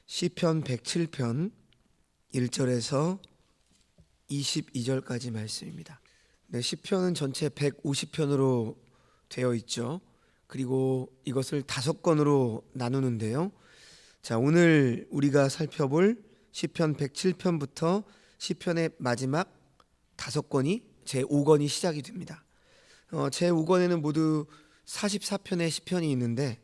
시편 107편 1절에서 22절까지 말씀입니다. 네, 시편은 전체 150편으로 되어 있죠. 그리고 이것을 5권으로 나누는데요. 자, 오늘 우리가 살펴볼 시편 107편부터 시편의 마지막 5권이 제5권이 시작이 됩니다. 제5권에는 모두 44편의 시편이 있는데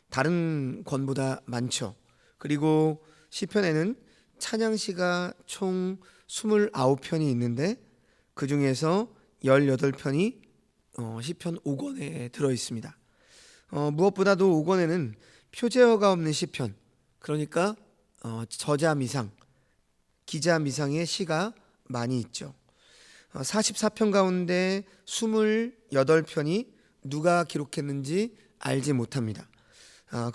다른 권보다 많죠. 그리고 시편에는 찬양시가 총 29편이 있는데 그 중에서 18편이 시편 5권에 들어 있습니다. 무엇보다도 5권에는 표제어가 없는 시편, 그러니까 저자 미상, 기자 미상의 시가 많이 있죠. 44편 가운데 28편이 누가 기록했는지 알지 못합니다.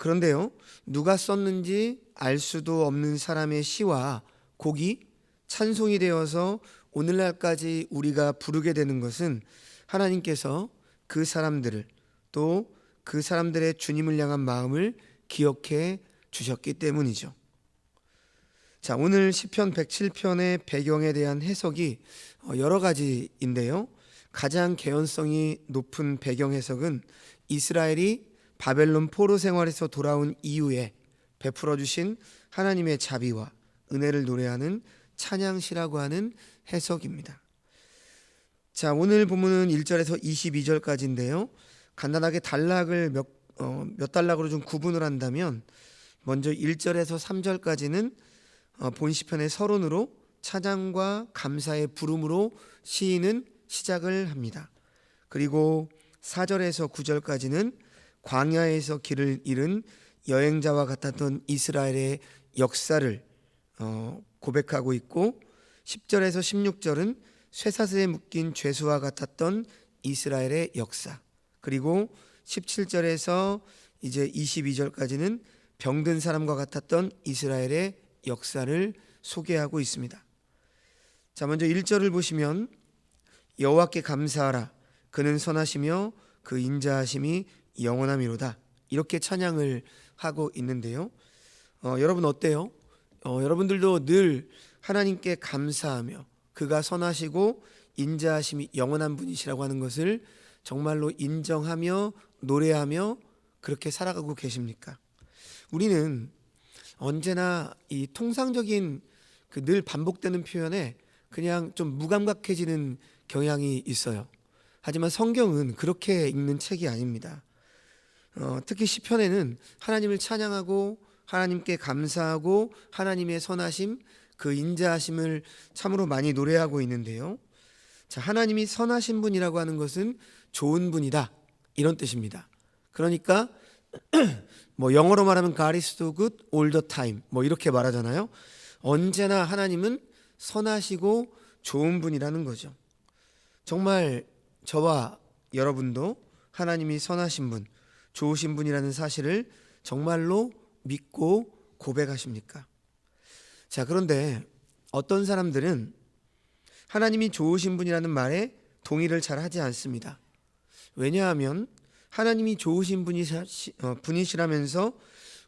그런데요, 누가 썼는지 알 수도 없는 사람의 시와 곡이 찬송이 되어서 오늘날까지 우리가 부르게 되는 것은 하나님께서 그 사람들을, 또 그 사람들의 주님을 향한 마음을 기억해 주셨기 때문이죠. 자, 오늘 시편 107편의 배경에 대한 해석이 여러 가지인데요. 가장 개연성이 높은 배경 해석은 이스라엘이 바벨론 포로 생활에서 돌아온 이후에 베풀어 주신 하나님의 자비와 은혜를 노래하는 찬양시라고 하는 해석입니다. 자, 오늘 본문은 1절에서 22절까지인데요. 간단하게 단락을 몇 단락으로 좀 구분을 한다면 먼저 1절에서 3절까지는 본 시편의 서론으로 찬양과 감사의 부름으로 시인은 시작을 합니다. 그리고 4절에서 9절까지는 광야에서 길을 잃은 여행자와 같았던 이스라엘의 역사를 고백하고 있고, 10절에서 16절은 쇠사슬에 묶인 죄수와 같았던 이스라엘의 역사, 그리고 17절에서 이제 22절까지는 병든 사람과 같았던 이스라엘의 역사를 소개하고 있습니다. 자, 먼저 1절을 보시면 여호와께 감사하라, 그는 선하시며 그 인자하심이 영원함이로다, 이렇게 찬양을 하고 있는데요. 여러분 어때요? 여러분들도 늘 하나님께 감사하며 그가 선하시고 인자하심이 영원한 분이시라고 하는 것을 정말로 인정하며 노래하며 그렇게 살아가고 계십니까? 우리는 언제나 이 통상적인 그 늘 반복되는 표현에 그냥 좀 무감각해지는 경향이 있어요. 하지만 성경은 그렇게 읽는 책이 아닙니다. 특히 시편에는 하나님을 찬양하고 하나님께 감사하고 하나님의 선하심, 그 인자하심을 참으로 많이 노래하고 있는데요. 자, 하나님이 선하신 분이라고 하는 것은 좋은 분이다, 이런 뜻입니다. 그러니까 뭐 영어로 말하면 God is so good all the time, 뭐 이렇게 말하잖아요. 언제나 하나님은 선하시고 좋은 분이라는 거죠. 정말 저와 여러분도 하나님이 선하신 분, 좋으신 분이라는 사실을 정말로 믿고 고백하십니까? 자, 그런데 어떤 사람들은 하나님이 좋으신 분이라는 말에 동의를 잘 하지 않습니다. 왜냐하면 하나님이 좋으신 분이시라면서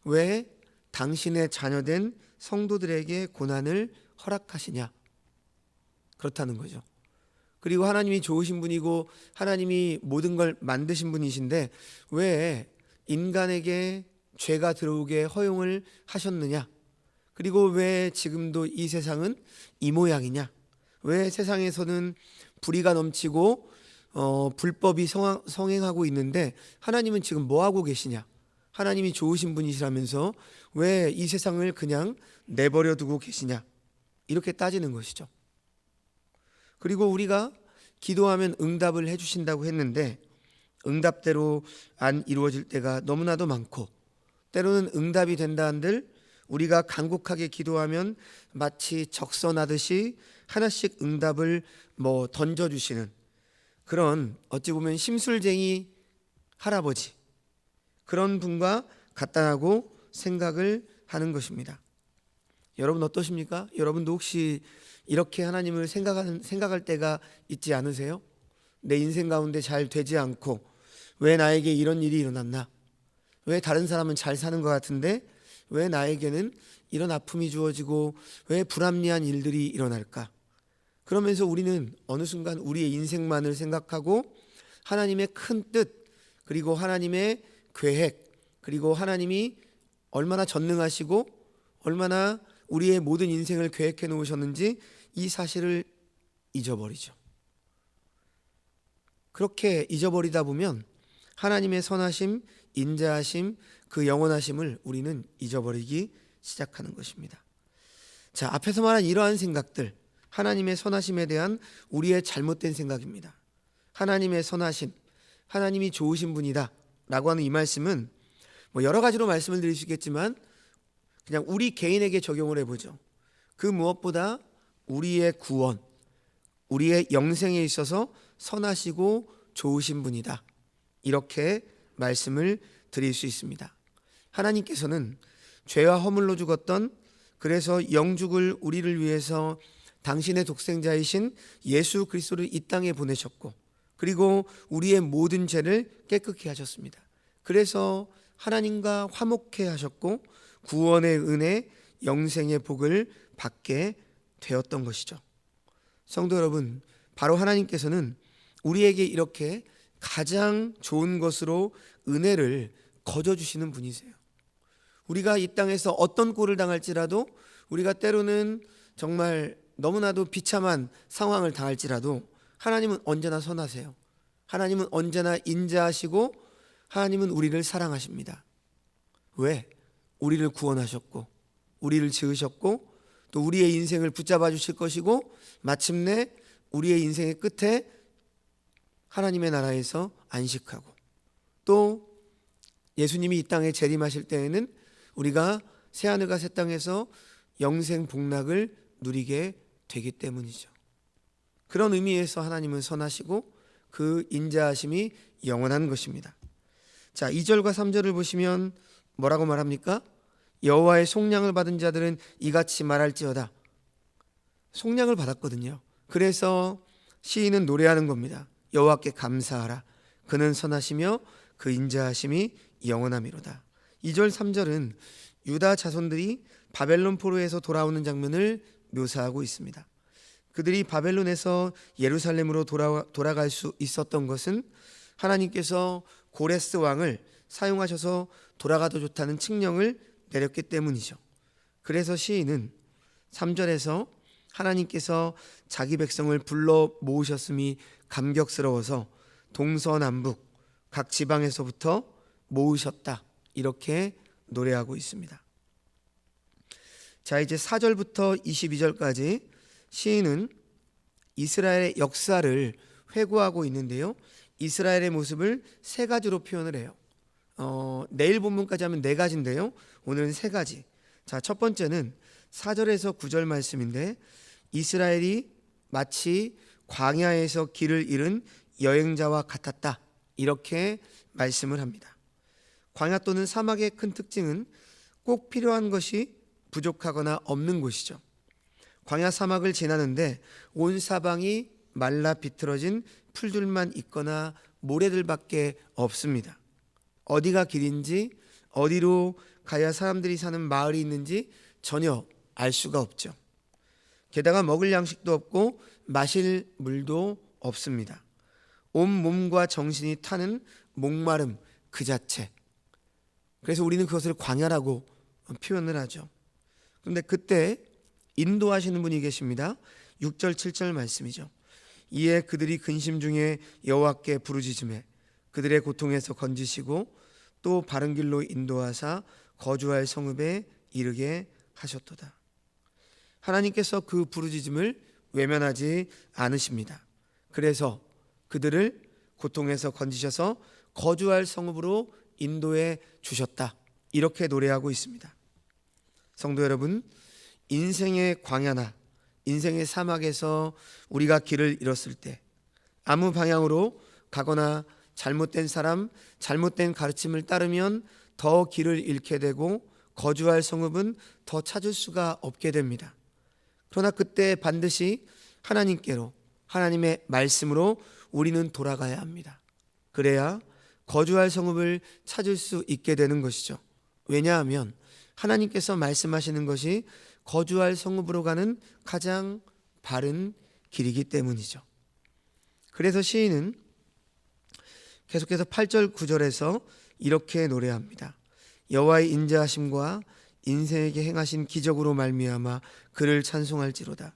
왜 당신의 자녀된 성도들에게 고난을 허락하시냐? 그렇다는 거죠. 그리고 하나님이 좋으신 분이고 하나님이 모든 걸 만드신 분이신데 왜 인간에게 죄가 들어오게 허용을 하셨느냐? 그리고 왜 지금도 이 세상은 이 모양이냐? 왜 세상에서는 불의가 넘치고 불법이 성행하고 있는데 하나님은 지금 뭐 하고 계시냐? 하나님이 좋으신 분이시라면서 왜 이 세상을 그냥 내버려 두고 계시냐? 이렇게 따지는 것이죠. 그리고 우리가 기도하면 응답을 해주신다고 했는데 응답대로 안 이루어질 때가 너무나도 많고, 때로는 응답이 된다 한들 우리가 간곡하게 기도하면 마치 적선하듯이 하나씩 응답을 던져주시는 그런 어찌 보면 심술쟁이 할아버지, 그런 분과 같다고 생각을 하는 것입니다. 여러분 어떠십니까? 여러분도 혹시 이렇게 하나님을 생각할 때가 있지 않으세요? 내 인생 가운데 잘 되지 않고 왜 나에게 이런 일이 일어났나? 왜 다른 사람은 잘 사는 것 같은데 왜 나에게는 이런 아픔이 주어지고 왜 불합리한 일들이 일어날까? 그러면서 우리는 어느 순간 우리의 인생만을 생각하고 하나님의 큰 뜻, 그리고 하나님의 계획, 그리고 하나님이 얼마나 전능하시고 얼마나 우리의 모든 인생을 계획해 놓으셨는지 이 사실을 잊어버리죠. 그렇게 잊어버리다 보면 하나님의 선하심, 인자하심, 그 영원하심을 우리는 잊어버리기 시작하는 것입니다. 자, 앞에서 말한 이러한 생각들, 하나님의 선하심에 대한 우리의 잘못된 생각입니다. 하나님의 선하심, 하나님이 좋으신 분이다 라고 하는 이 말씀은 여러 가지로 말씀을 드릴 수 있겠지만 그냥 우리 개인에게 적용을 해보죠. 그 무엇보다 우리의 구원, 우리의 영생에 있어서 선하시고 좋으신 분이다, 이렇게 말씀을 드릴 수 있습니다. 하나님께서는 죄와 허물로 죽었던, 그래서 영죽을 우리를 위해서 당신의 독생자이신 예수 그리스도를 이 땅에 보내셨고, 그리고 우리의 모든 죄를 깨끗게 하셨습니다. 그래서 하나님과 화목해 하셨고 구원의 은혜, 영생의 복을 받게 되었던 것이죠. 성도 여러분, 바로 하나님께서는 우리에게 이렇게 가장 좋은 것으로 은혜를 거저주시는 분이세요. 우리가 이 땅에서 어떤 꼴을 당할지라도, 우리가 때로는 정말 너무나도 비참한 상황을 당할지라도 하나님은 언제나 선하세요. 하나님은 언제나 인자하시고 하나님은 우리를 사랑하십니다. 왜? 우리를 구원하셨고 우리를 지으셨고 또 우리의 인생을 붙잡아 주실 것이고 마침내 우리의 인생의 끝에 하나님의 나라에서 안식하고 또 예수님이 이 땅에 재림하실 때에는 우리가 새하늘과 새 땅에서 영생 복락을 누리게 되기 때문이죠. 그런 의미에서 하나님은 선하시고 그 인자하심이 영원한 것입니다. 자, 2절과 3절을 보시면 뭐라고 말합니까? 여호와의 속량을 받은 자들은 이같이 말할지어다. 속량을 받았거든요. 그래서 시인은 노래하는 겁니다. 여호와께 감사하라. 그는 선하시며 그 인자하심이 영원함이로다. 2절 3절은 유다 자손들이 바벨론 포로에서 돌아오는 장면을 묘사하고 있습니다. 그들이 바벨론에서 예루살렘으로 돌아갈 수 있었던 것은 하나님께서 고레스 왕을 사용하셔서 돌아가도 좋다는 칙령을 내렸기 때문이죠. 그래서 시인은 3절에서 하나님께서 자기 백성을 불러 모으셨음이 감격스러워서 동서남북 각 지방에서부터 모으셨다, 이렇게 노래하고 있습니다. 자, 이제 4절부터 22절까지 시인은 이스라엘의 역사를 회고하고 있는데요, 이스라엘의 모습을 세 가지로 표현을 해요. 내일 본문까지 하면 네 가지인데요, 오늘은 세 가지. 자, 첫 번째는 4절에서 9절 말씀인데, 이스라엘이 마치 광야에서 길을 잃은 여행자와 같았다, 이렇게 말씀을 합니다. 광야 또는 사막의 큰 특징은 꼭 필요한 것이 부족하거나 없는 곳이죠. 광야 사막을 지나는데 온 사방이 말라 비틀어진 풀들만 있거나 모래들밖에 없습니다. 어디가 길인지, 어디로 가야 사람들이 사는 마을이 있는지 전혀 알 수가 없죠. 게다가 먹을 양식도 없고 마실 물도 없습니다. 온 몸과 정신이 타는 목마름 그 자체. 그래서 우리는 그것을 광야라고 표현을 하죠. 그런데 그때 인도하시는 분이 계십니다. 6절 7절 말씀이죠. 이에 그들이 근심 중에 여호와께 부르짖으매 그들의 고통에서 건지시고 또 바른 길로 인도하사 거주할 성읍에 이르게 하셨도다. 하나님께서 그 부르짖음을 외면하지 않으십니다. 그래서 그들을 고통에서 건지셔서 거주할 성읍으로 인도해 주셨다, 이렇게 노래하고 있습니다. 성도 여러분, 인생의 광야나 인생의 사막에서 우리가 길을 잃었을 때 아무 방향으로 가거나 잘못된 사람, 잘못된 가르침을 따르면 더 길을 잃게 되고 거주할 성읍은 더 찾을 수가 없게 됩니다. 그러나 그때 반드시 하나님께로, 하나님의 말씀으로 우리는 돌아가야 합니다. 그래야 거주할 성읍을 찾을 수 있게 되는 것이죠. 왜냐하면 하나님께서 말씀하시는 것이 거주할 성읍으로 가는 가장 바른 길이기 때문이죠. 그래서 시인은 계속해서 8절 9절에서 이렇게 노래합니다. 여호와의 인자하심과 인생에게 행하신 기적으로 말미암아 그를 찬송할지로다.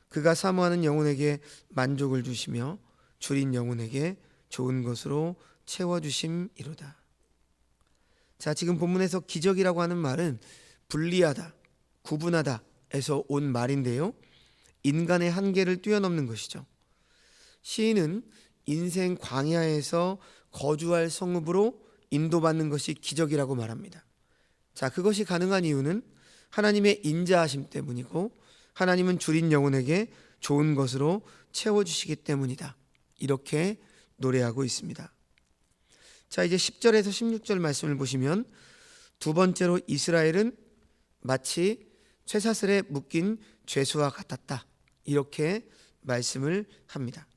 그가 사모하는 영혼에게 만족을 주시며 줄인 영혼에게 좋은 것으로 채워주심이로다. 자, 지금 본문에서 기적이라고 하는 말은 분리하다, 구분하다에서 온 말인데요, 인간의 한계를 뛰어넘는 것이죠. 시인은 인생 광야에서 거주할 성읍으로 인도받는 것이 기적이라고 말합니다. 자, 그것이 가능한 이유는 하나님의 인자하심 때문이고 하나님은 줄인 영혼에게 좋은 것으로 채워주시기 때문이다. 이렇게 노래하고 있습니다. 자, 이제 10절에서 16절 말씀을 보시면 두 번째로 이스라엘은 마치 쇠사슬에 묶인 죄수와 같았다. 이렇게 말씀을 합니다.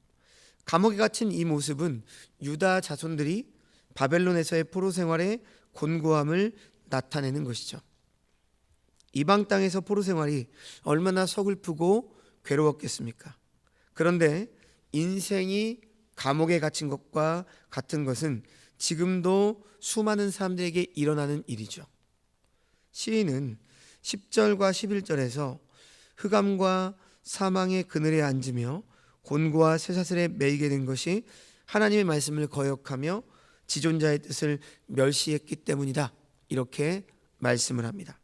감옥에 갇힌 이 모습은 유다 자손들이 바벨론에서의 포로 생활의 곤고함을 나타내는 것이죠. 이방 땅에서 포로 생활이 얼마나 서글프고 괴로웠겠습니까? 그런데 인생이 감옥에 갇힌 것과 같은 것은 지금도 수많은 사람들에게 일어나는 일이죠. 시인은 10절과 11절에서 흑암과 사망의 그늘에 앉으며 곤고와 쇠사슬에 매이게 된 것이 하나님의 말씀을 거역하며 지존자의 뜻을 멸시했기 때문이다. 이렇게 말씀을 합니다.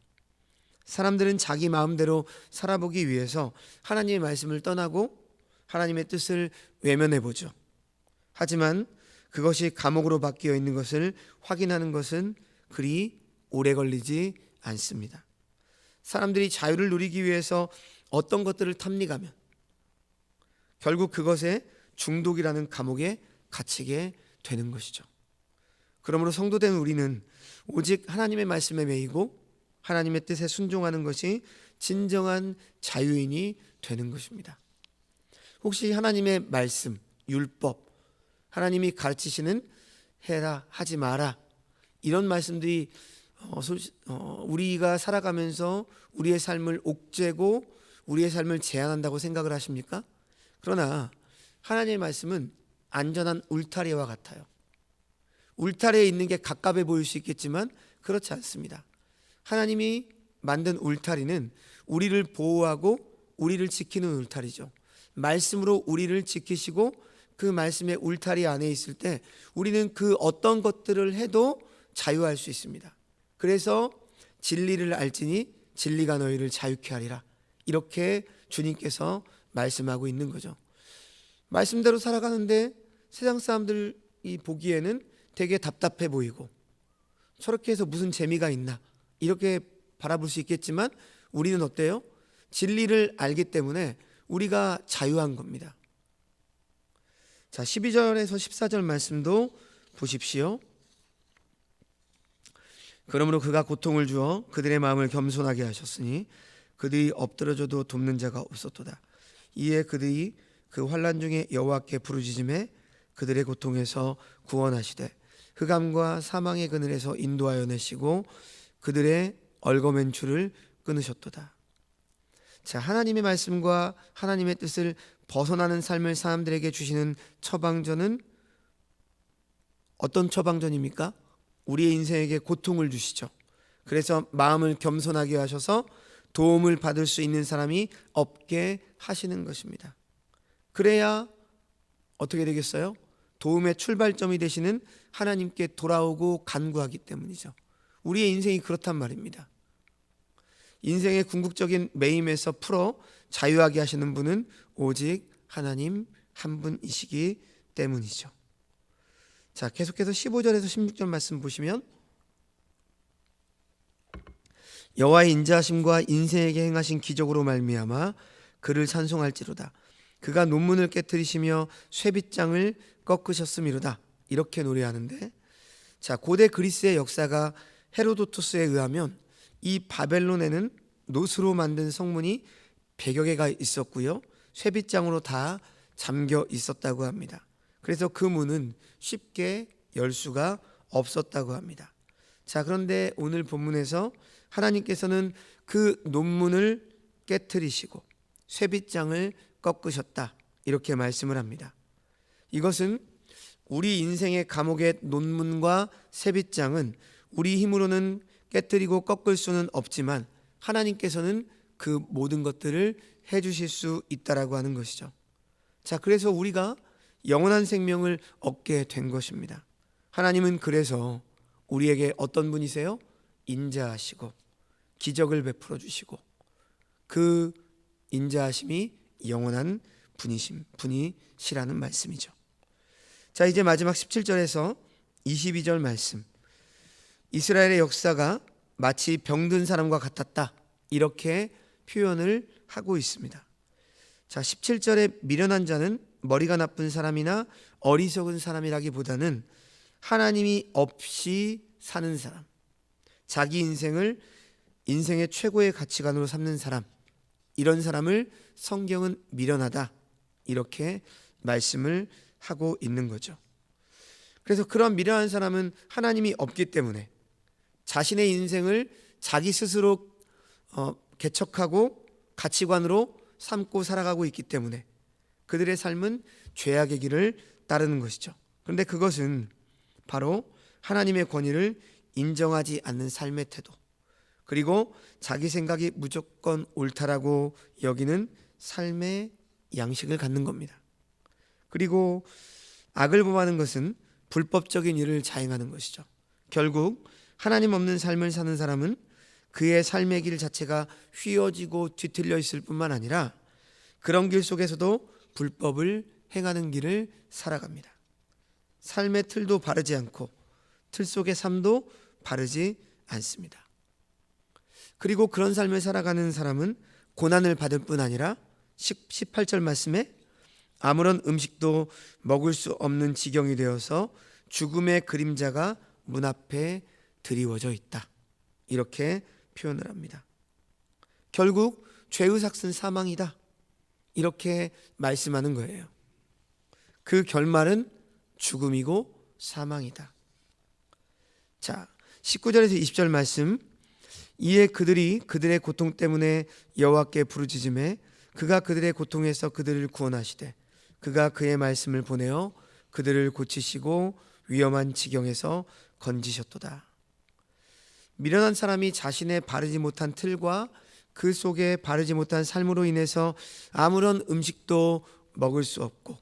사람들은 자기 마음대로 살아보기 위해서 하나님의 말씀을 떠나고 하나님의 뜻을 외면해 보죠. 하지만 그것이 감옥으로 바뀌어 있는 것을 확인하는 것은 그리 오래 걸리지 않습니다. 사람들이 자유를 누리기 위해서 어떤 것들을 탐닉하면 결국 그것에 중독이라는 감옥에 갇히게 되는 것이죠. 그러므로 성도된 우리는 오직 하나님의 말씀에 매이고 하나님의 뜻에 순종하는 것이 진정한 자유인이 되는 것입니다. 혹시 하나님의 말씀, 율법, 하나님이 가르치시는 해라, 하지 마라, 이런 말씀들이 우리가 살아가면서 우리의 삶을 옥죄고 우리의 삶을 제한한다고 생각을 하십니까? 그러나 하나님의 말씀은 안전한 울타리와 같아요. 울타리에 있는 게 가깝게 보일 수 있겠지만 그렇지 않습니다. 하나님이 만든 울타리는 우리를 보호하고 우리를 지키는 울타리죠. 말씀으로 우리를 지키시고 그 말씀의 울타리 안에 있을 때 우리는 그 어떤 것들을 해도 자유할 수 있습니다. 그래서 진리를 알지니 진리가 너희를 자유케 하리라. 이렇게 주님께서 말씀하고 있는 거죠. 말씀대로 살아가는데 세상 사람들이 보기에는 되게 답답해 보이고 저렇게 해서 무슨 재미가 있나 이렇게 바라볼 수 있겠지만 우리는 어때요? 진리를 알기 때문에 우리가 자유한 겁니다. 자, 12절에서 14절 말씀도 보십시오. 그러므로 그가 고통을 주어 그들의 마음을 겸손하게 하셨으니 그들이 엎드려져도 돕는 자가 없었도다. 이에 그들이 그 환난 중에 여호와께 부르짖음에 그들의 고통에서 구원하시되 흑암과 사망의 그늘에서 인도하여 내시고 그들의 얽어맨 줄을 끊으셨도다. 자, 하나님의 말씀과 하나님의 뜻을 벗어나는 삶을 사람들에게 주시는 처방전은 어떤 처방전입니까? 우리의 인생에게 고통을 주시죠. 그래서 마음을 겸손하게 하셔서 도움을 받을 수 있는 사람이 없게 하시는 것입니다. 그래야 어떻게 되겠어요? 도움의 출발점이 되시는 하나님께 돌아오고 간구하기 때문이죠. 우리의 인생이 그렇단 말입니다. 인생의 궁극적인 매임에서 풀어 자유하게 하시는 분은 오직 하나님 한 분이시기 때문이죠. 자, 계속해서 15절에서 16절 말씀 보시면 여호와의 인자하심과 인생에게 행하신 기적으로 말미암아 그를 찬송할지로다. 그가 논문을 깨뜨리시며 쇠빗장을 꺾으셨음이로다. 이렇게 노래하는데, 자, 고대 그리스의 역사가 헤로도토스에 의하면 이 바벨론에는 노스로 만든 성문이 100여 개가 있었고요, 쇠빗장으로 다 잠겨 있었다고 합니다. 그래서 그 문은 쉽게 열 수가 없었다고 합니다. 자, 그런데 오늘 본문에서 하나님께서는 그 논문을 깨트리시고 쇠빗장을 꺾으셨다, 이렇게 말씀을 합니다. 이것은 우리 인생의 감옥의 논문과 쇠빗장은 우리 힘으로는 깨트리고 꺾을 수는 없지만 하나님께서는 그 모든 것들을 해주실 수 있다라고 하는 것이죠. 자, 그래서 우리가 영원한 생명을 얻게 된 것입니다. 하나님은 그래서 우리에게 어떤 분이세요? 인자하시고 기적을 베풀어 주시고 그 인자하심이 영원한 분이시라는 말씀이죠. 자, 이제 마지막 17절에서 22절 말씀. 이스라엘의 역사가 마치 병든 사람과 같았다, 이렇게 표현을 하고 있습니다. 자, 17절에 미련한 자는 머리가 나쁜 사람이나 어리석은 사람이라기보다는 하나님이 없이 사는 사람, 자기 인생을 인생의 최고의 가치관으로 삼는 사람, 이런 사람을 성경은 미련하다, 이렇게 말씀을 하고 있는 거죠. 그래서 그런 미련한 사람은 하나님이 없기 때문에 자신의 인생을 자기 스스로 개척하고 가치관으로 삼고 살아가고 있기 때문에 그들의 삶은 죄악의 길을 따르는 것이죠. 그런데 그것은 바로 하나님의 권위를 인정하지 않는 삶의 태도, 그리고 자기 생각이 무조건 옳다라고 여기는 삶의 양식을 갖는 겁니다. 그리고 악을 범하는 것은 불법적인 일을 자행하는 것이죠. 결국 하나님 없는 삶을 사는 사람은 그의 삶의 길 자체가 휘어지고 뒤틀려 있을 뿐만 아니라 그런 길 속에서도 불법을 행하는 길을 살아갑니다. 삶의 틀도 바르지 않고 틀 속의 삶도 바르지 않습니다. 그리고 그런 삶을 살아가는 사람은 고난을 받을 뿐 아니라 18절 말씀에 아무런 음식도 먹을 수 없는 지경이 되어서 죽음의 그림자가 문 앞에 드리워져 있다, 이렇게 표현을 합니다. 결국 죄의 삭은 사망이다, 이렇게 말씀하는 거예요. 그 결말은 죽음이고 사망이다. 자, 19절에서 20절 말씀. 이에 그들이 그들의 고통 때문에 여호와께 부르짖음에 그가 그들의 고통에서 그들을 구원하시되 그가 그의 말씀을 보내어 그들을 고치시고 위험한 지경에서 건지셨도다. 미련한 사람이 자신의 바르지 못한 틀과 그 속에 바르지 못한 삶으로 인해서 아무런 음식도 먹을 수 없고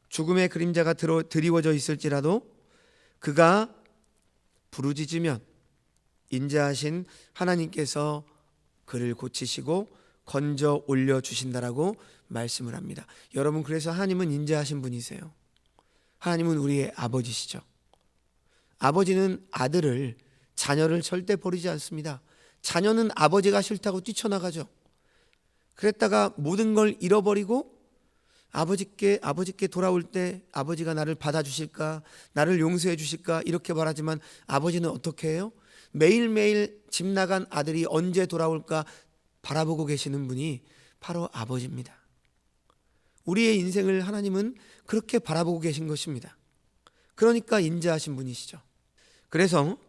죽음의 그림자가 드리워져 있을지라도 그가 부르짖으면 인자하신 하나님께서 그를 고치시고 건져 올려주신다라고 말씀을 합니다. 여러분, 그래서 하나님은 인자하신 분이세요. 하나님은 우리의 아버지시죠. 아버지는 자녀를 절대 버리지 않습니다. 자녀는 아버지가 싫다고 뛰쳐나가죠. 그랬다가 모든 걸 잃어버리고 아버지께 돌아올 때 아버지가 나를 받아주실까, 나를 용서해 주실까, 이렇게 말하지만 아버지는 어떻게 해요? 매일매일 집 나간 아들이 언제 돌아올까 바라보고 계시는 분이 바로 아버지입니다. 우리의 인생을 하나님은 그렇게 바라보고 계신 것입니다. 그러니까 인자하신 분이시죠. 그래서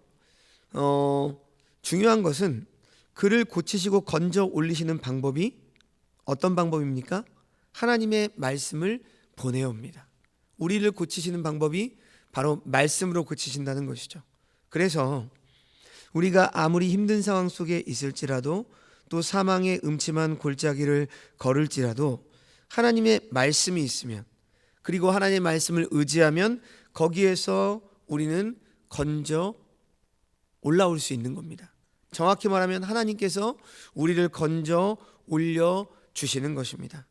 중요한 것은 그를 고치시고 건져 올리시는 방법이 어떤 방법입니까? 하나님의 말씀을 보내옵니다. 우리를 고치시는 방법이 바로 말씀으로 고치신다는 것이죠. 그래서 우리가 아무리 힘든 상황 속에 있을지라도 또 사망의 음침한 골짜기를 걸을지라도 하나님의 말씀이 있으면, 그리고 하나님의 말씀을 의지하면 거기에서 우리는 건져 올라올 수 있는 겁니다. 정확히 말하면 하나님께서 우리를 건져 올려 주시는 것입니다.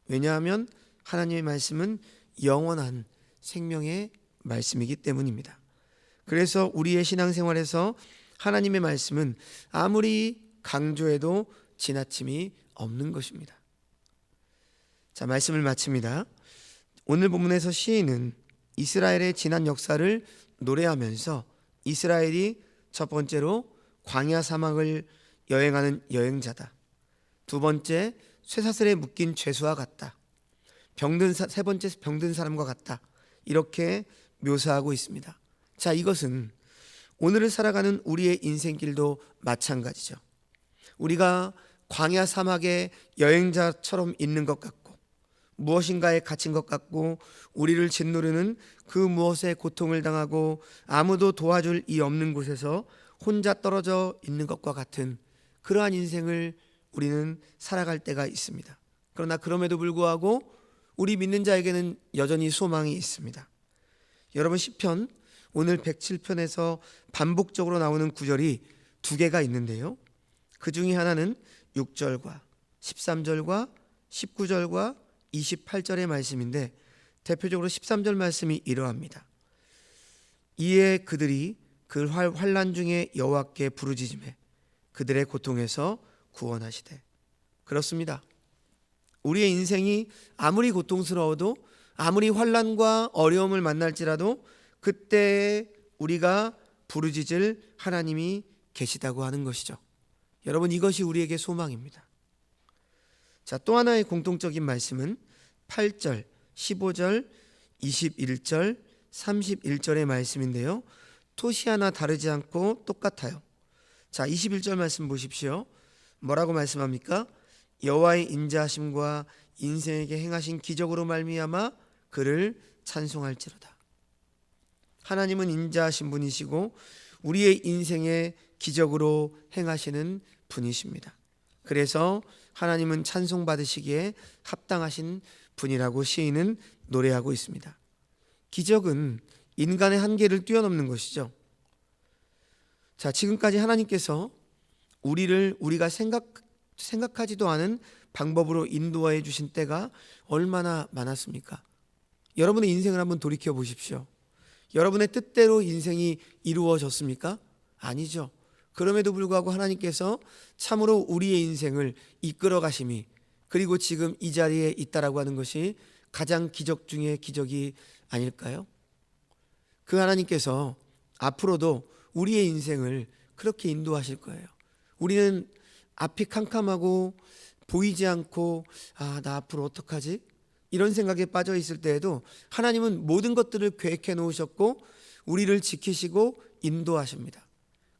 왜냐하면 하나님의 말씀은 영원한 생명의 말씀이기 때문입니다. 그래서 우리의 신앙생활에서 하나님의 말씀은 아무리 강조해도 지나침이 없는 것입니다. 자, 말씀을 마칩니다. 오늘 본문에서 시인은 이스라엘의 지난 역사를 노래하면서 이스라엘이 첫 번째로 광야 사막을 여행하는 여행자다, 두 번째 쇠사슬에 묶인 죄수와 같다, 세 번째 병든 사람과 같다, 이렇게 묘사하고 있습니다. 자, 이것은 오늘을 살아가는 우리의 인생길도 마찬가지죠. 우리가 광야 사막의 여행자처럼 있는 것 같고 무엇인가에 갇힌 것 같고 우리를 짓누르는 그 무엇에 고통을 당하고 아무도 도와줄 이 없는 곳에서 혼자 떨어져 있는 것과 같은 그러한 인생을 우리는 살아갈 때가 있습니다. 그러나 그럼에도 불구하고 우리 믿는 자에게는 여전히 소망이 있습니다. 여러분, 시편 오늘 107편에서 반복적으로 나오는 구절이 두 개가 있는데요. 그 중에 하나는 6절과 13절과 19절과 28절의 말씀인데 대표적으로 13절 말씀이 이러합니다. 이에 그들이 그 환난 중에 여호와께 부르짖으매 그들의 고통에서 구원하시되. 그렇습니다. 우리의 인생이 아무리 고통스러워도 아무리 환난과 어려움을 만날지라도 그때 우리가 부르짖을 하나님이 계시다고 하는 것이죠. 여러분, 이것이 우리에게 소망입니다. 자, 또 하나의 공통적인 말씀은 8절, 15절, 21절, 31절의 말씀인데요. 토시 하나 다르지 않고 똑같아요. 자, 21절 말씀 보십시오. 뭐라고 말씀합니까? 여호와의 인자하심과 인생에게 행하신 기적으로 말미암아 그를 찬송할지로다. 하나님은 인자하신 분이시고 우리의 인생에 기적으로 행하시는 분이십니다. 그래서 하나님은 찬송받으시기에 합당하신 분이라고 시인은 노래하고 있습니다. 기적은 인간의 한계를 뛰어넘는 것이죠. 자, 지금까지 하나님께서 우리를 우리가 생각하지도 않은 방법으로 인도하여 주신 때가 얼마나 많았습니까? 여러분의 인생을 한번 돌이켜 보십시오. 여러분의 뜻대로 인생이 이루어졌습니까? 아니죠. 그럼에도 불구하고 하나님께서 참으로 우리의 인생을 이끌어 가심이, 그리고 지금 이 자리에 있다라고 하는 것이 가장 기적 중에 기적이 아닐까요? 그 하나님께서 앞으로도 우리의 인생을 그렇게 인도하실 거예요. 우리는 앞이 캄캄하고 보이지 않고 나 앞으로 어떡하지? 이런 생각에 빠져 있을 때에도 하나님은 모든 것들을 계획해 놓으셨고 우리를 지키시고 인도하십니다.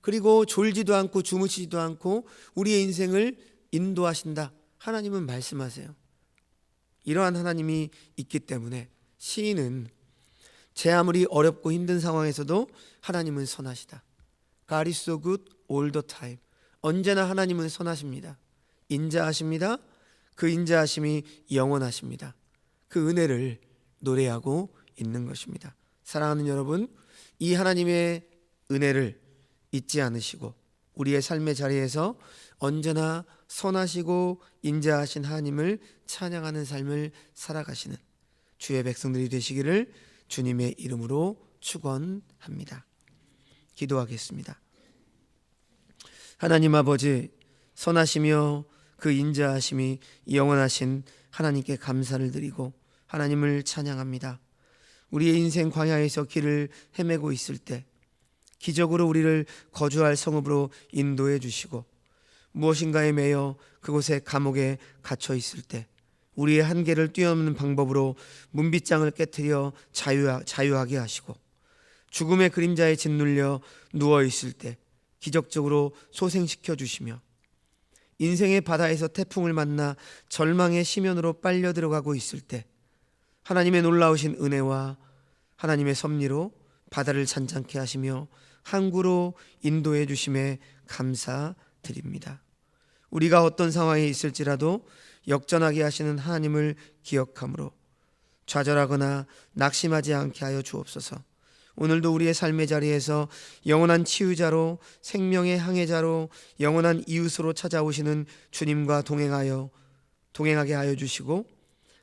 그리고 졸지도 않고 주무시지도 않고 우리의 인생을 인도하신다. 하나님은 말씀하세요. 이러한 하나님이 있기 때문에 시인은 제 아무리 어렵고 힘든 상황에서도 하나님은 선하시다. God is so good all the time. 언제나 하나님은 선하십니다. 인자하십니다. 그 인자하심이 영원하십니다. 그 은혜를 노래하고 있는 것입니다. 사랑하는 여러분, 이 하나님의 은혜를 잊지 않으시고 우리의 삶의 자리에서 언제나 선하시고 인자하신 하나님을 찬양하는 삶을 살아가시는 주의 백성들이 되시기를 주님의 이름으로 축원합니다. 기도하겠습니다. 하나님 아버지, 선하시며 그 인자하심이 영원하신 하나님께 감사를 드리고 하나님을 찬양합니다. 우리의 인생 광야에서 길을 헤매고 있을 때 기적으로 우리를 거주할 성읍으로 인도해 주시고 무엇인가에 매여 그곳에 감옥에 갇혀 있을 때 우리의 한계를 뛰어넘는 방법으로 문빗장을 깨트려 자유하게 하시고 죽음의 그림자에 짓눌려 누워 있을 때 기적적으로 소생시켜 주시며 인생의 바다에서 태풍을 만나 절망의 심연으로 빨려 들어가고 있을 때 하나님의 놀라우신 은혜와 하나님의 섭리로 바다를 잔잔케 하시며 항구로 인도해 주심에 감사드립니다. 우리가 어떤 상황에 있을지라도 역전하게 하시는 하나님을 기억함으로 좌절하거나 낙심하지 않게 하여 주옵소서. 오늘도 우리의 삶의 자리에서 영원한 치유자로, 생명의 항해자로, 영원한 이웃으로 찾아오시는 주님과 동행하게 하여 주시고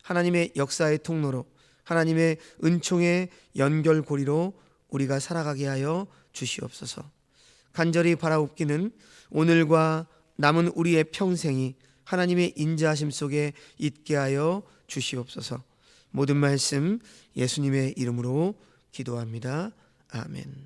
하나님의 역사의 통로로, 하나님의 은총의 연결고리로 우리가 살아가게 하여 주시옵소서. 간절히 바라옵기는 오늘과 남은 우리의 평생이 하나님의 인자하심 속에 있게 하여 주시옵소서. 모든 말씀 예수님의 이름으로 기도합니다. 아멘.